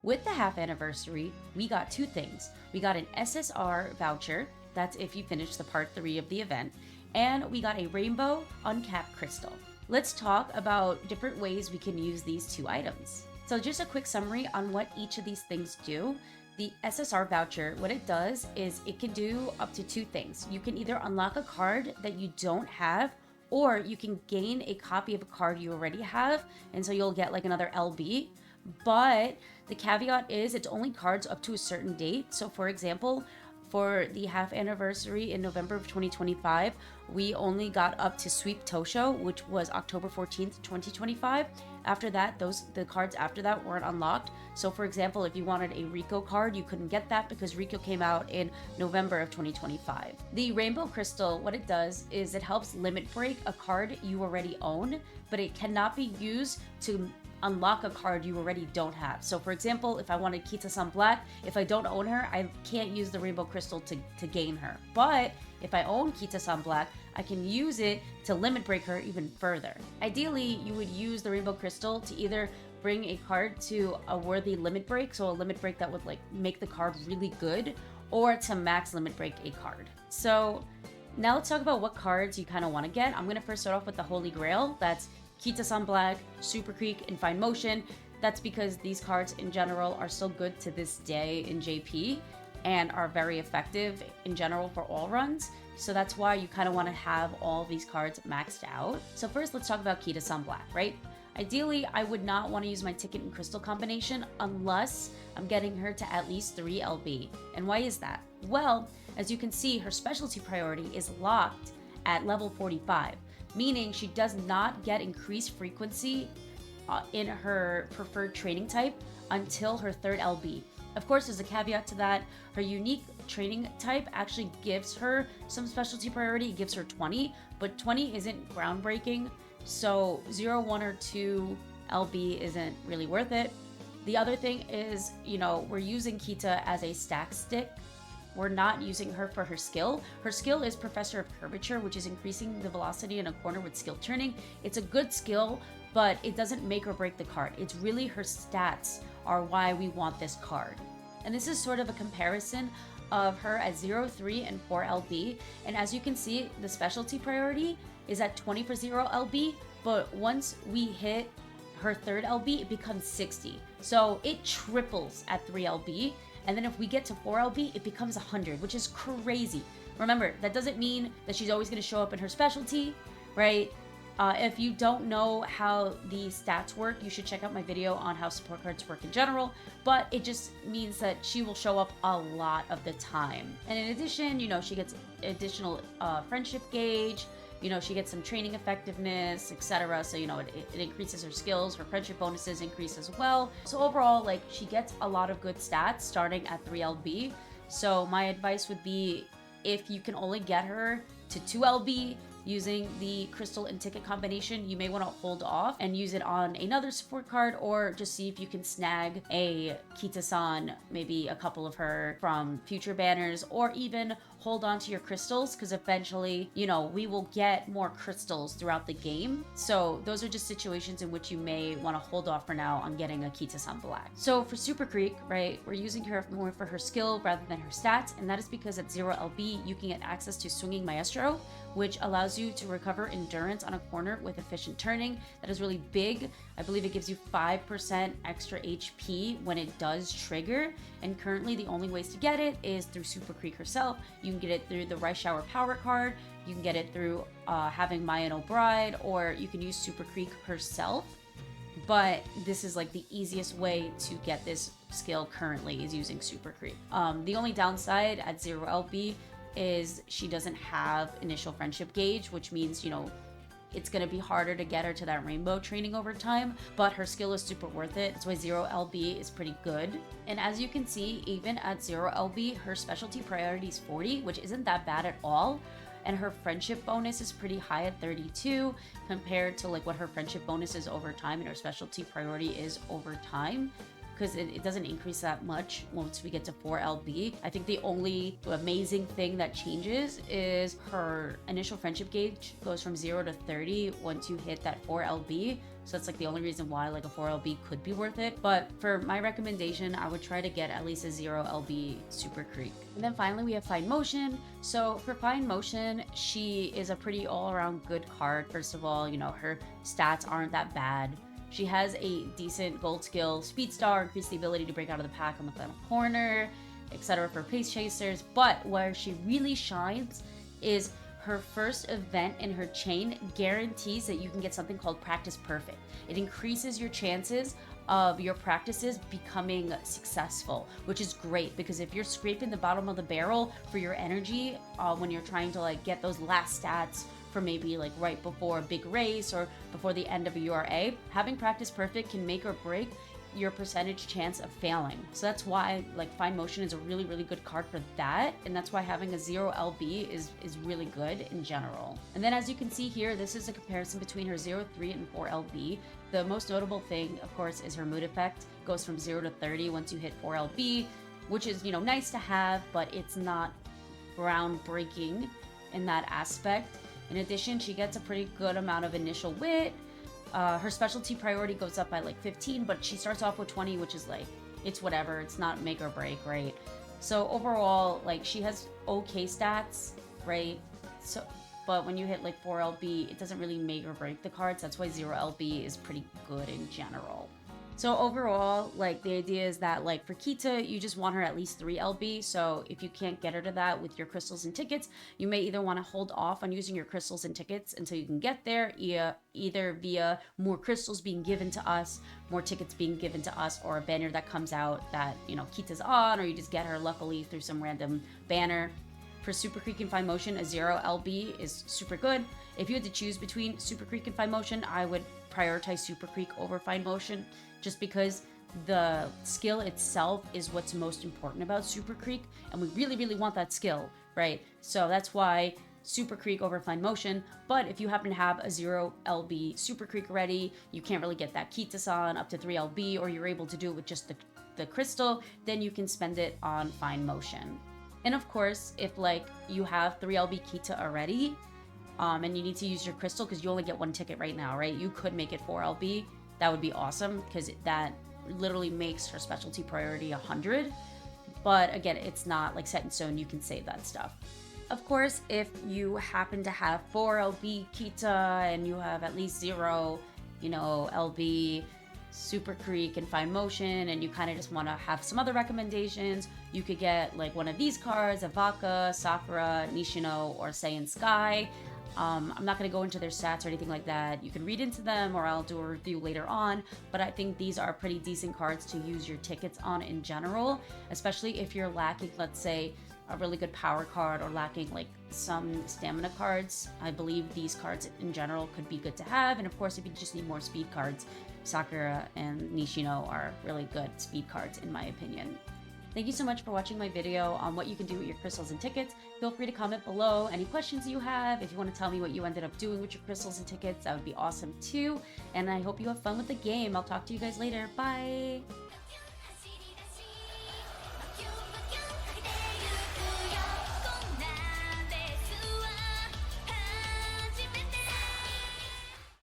With the half anniversary, we got two things. We got an SSR voucher, that's if you finish the part 3 of the event, and we got a rainbow uncapped crystal. Let's talk about different ways we can use these two items. So just a quick summary on what each of these things do. The SSR voucher, what it does is it can do up to two things. You can either unlock a card that you don't have, or you can gain a copy of a card you already have, and so you'll get like another LB. But the caveat is it's only cards up to a certain date. So for example, for the half anniversary in November of 2025, we only got up to Sweep Tosho, which was October 14th, 2025. After that, the cards after that weren't unlocked. So for example, if you wanted a Rico card, you couldn't get that because Rico came out in November of 2025. The Rainbow Crystal, what it does is it helps limit break a card you already own, but it cannot be used to unlock a card you already don't have. So for example, if I wanted Kita-san Black, if I don't own her, I can't use the Rainbow Crystal to gain her. But if I own Kita-san Black, I can use it to limit break her even further. Ideally, you would use the Rainbow Crystal to either bring a card to a worthy limit break, so a limit break that would like make the card really good, or to max limit break a card. So now let's talk about what cards you kind of want to get. I'm going to first start off with the Holy Grail. That's Kita-san Black, Super Creek, and Fine Motion. That's because these cards in general are still good to this day in JP and are very effective in general for all runs. So that's why you kind of want to have all these cards maxed out. So first, let's talk about Kita-san Black, right? Ideally, I would not want to use my ticket and crystal combination unless I'm getting her to at least 3 LB. And why is that? Well, as you can see, her specialty priority is locked at level 45. Meaning she does not get increased frequency in her preferred training type until her 3rd LB. Of course, there's a caveat to that. Her unique training type actually gives her some specialty priority. It gives her 20, but 20 isn't groundbreaking. So 0, 1, or 2 LB isn't really worth it. The other thing is, we're using Kita as a stack stick. We're not using her for her skill. Her skill is Professor of Curvature, which is increasing the velocity in a corner with skill turning. It's a good skill, but it doesn't make or break the card. It's really her stats are why we want this card. And this is sort of a comparison of her at 0, 3, and 4 LB. And as you can see, the specialty priority is at 20 for 0 LB, but once we hit her 3rd LB, it becomes 60. So it triples at 3 LB. And then if we get to 4 LB, it becomes 100, which is crazy. Remember, that doesn't mean that she's always going to show up in her specialty, right? If you don't know how the stats work, you should check out my video on how support cards work in general. But it just means that she will show up a lot of the time. And in addition, she gets additional friendship gauge. She gets some training effectiveness, etc. So, it increases her skills. Her friendship bonuses increase as well. So overall, she gets a lot of good stats starting at 3 LB. So my advice would be, if you can only get her to 2 LB using the crystal and ticket combination, you may want to hold off and use it on another support card, or just see if you can snag a Kita-san, maybe a couple of her from future banners, or even hold on to your crystals, because eventually, we will get more crystals throughout the game. So those are just situations in which you may want to hold off for now on getting a Kita-san Black. So for Super Creek, right, we're using her more for her skill rather than her stats, and that is because at 0 LB, you can get access to Swinging Maestro, which allows you to recover endurance on a corner with efficient turning. That is really big. I believe it gives you 5% extra HP when it does trigger. And currently the only ways to get it is through Super Creek herself. You can get it through the Rice Shower Power card. You can get it through having Maya No Bride, or you can use Super Creek herself. But this is the easiest way to get this skill currently, is using Super Creek. The only downside at 0 LB is she doesn't have initial friendship gauge, which means, it's going to be harder to get her to that rainbow training over time, but her skill is super worth it. That's why 0 LB is pretty good. And as you can see, even at 0 LB, her specialty priority is 40, which isn't that bad at all. And her friendship bonus is pretty high at 32 compared to what her friendship bonus is over time and her specialty priority is over time. because it doesn't increase that much once we get to 4LB. I think the only amazing thing that changes is her initial friendship gauge goes from 0 to 30 once you hit that 4LB. So that's like the only reason why like a 4LB could be worth it. But for my recommendation, I would try to get at least a 0LB Super Creek. And then finally we have Fine Motion. So for Fine Motion, she is a pretty all-around good card. First of all, you know, her stats aren't that bad. She has a decent gold skill, Speed Star, increase the ability to break out of the pack on the final corner, etc. for pace chasers. But where she really shines is her first event in her chain guarantees that you can get something called Practice Perfect. It increases your chances of your practices becoming successful, which is great because if you're scraping the bottom of the barrel for your energy when you're trying to like get those last stats for maybe like right before a big race or before the end of a URA, having Practice Perfect can make or break your percentage chance of failing. So that's why like Fine Motion is a really, really good card for that. And that's why having a 0LB is really good in general. And then as you can see here, this is a comparison between her 0, 3, and 4LB. The most notable thing, of course, is her mood effect. It goes from 0 to 30 once you hit 4LB, which is, you know, nice to have, but it's not groundbreaking in that aspect. In addition, she gets a pretty good amount of initial wit. Her specialty priority goes up by like 15, but she starts off with 20, which is like, it's whatever. It's not make or break, right? So overall, like she has okay stats, right? So, but when you hit like 4LB, it doesn't really make or break the cards. That's why 0LB is pretty good in general. So overall, like the idea is that like for Kita, you just want her at least 3LB. So if you can't get her to that with your crystals and tickets, you may either want to hold off on using your crystals and tickets until you can get there, either via more crystals being given to us, more tickets being given to us, or a banner that comes out that, you know, Kita's on, or you just get her luckily through some random banner. For Super Creek and Fine Motion, a 0LB is super good. If you had to choose between Super Creek and Fine Motion, I would prioritize Super Creek over Fine Motion, just because the skill itself is what's most important about Super Creek, and we really, really want that skill, right? So that's why Super Creek over Fine Motion. But if you happen to have a 0LB Super Creek ready, you can't really get that Kita-san up to 3LB, or you're able to do it with just the crystal, then you can spend it on Fine Motion. And of course, if like you have 3LB Kita already, and you need to use your crystal because you only get one ticket right now, right? You could make it 4LB. That would be awesome because that literally makes her specialty priority 100. But again, it's not like set in stone. You can save that stuff. Of course, if you happen to have 4LB Kita and you have at least 0, you know, LB, Super Creek, and Fine Motion, and you kind of just want to have some other recommendations, you could get like one of these cards, Avaka, Sakura, Nishino, or Saiyan Sky. I'm not going to go into their stats or anything like that. You can read into them, or I'll do a review later on, but I think these are pretty decent cards to use your tickets on in general, especially if you're lacking, let's say, a really good power card or lacking like some stamina cards. I believe these cards in general could be good to have, and of course if you just need more speed cards, Sakura and Nishino are really good speed cards in my opinion. Thank you so much for watching my video on what you can do with your crystals and tickets. Feel free to comment below any questions you have. If you want to tell me what you ended up doing with your crystals and tickets, that would be awesome too. And I hope you have fun with the game. I'll talk to you guys later. Bye!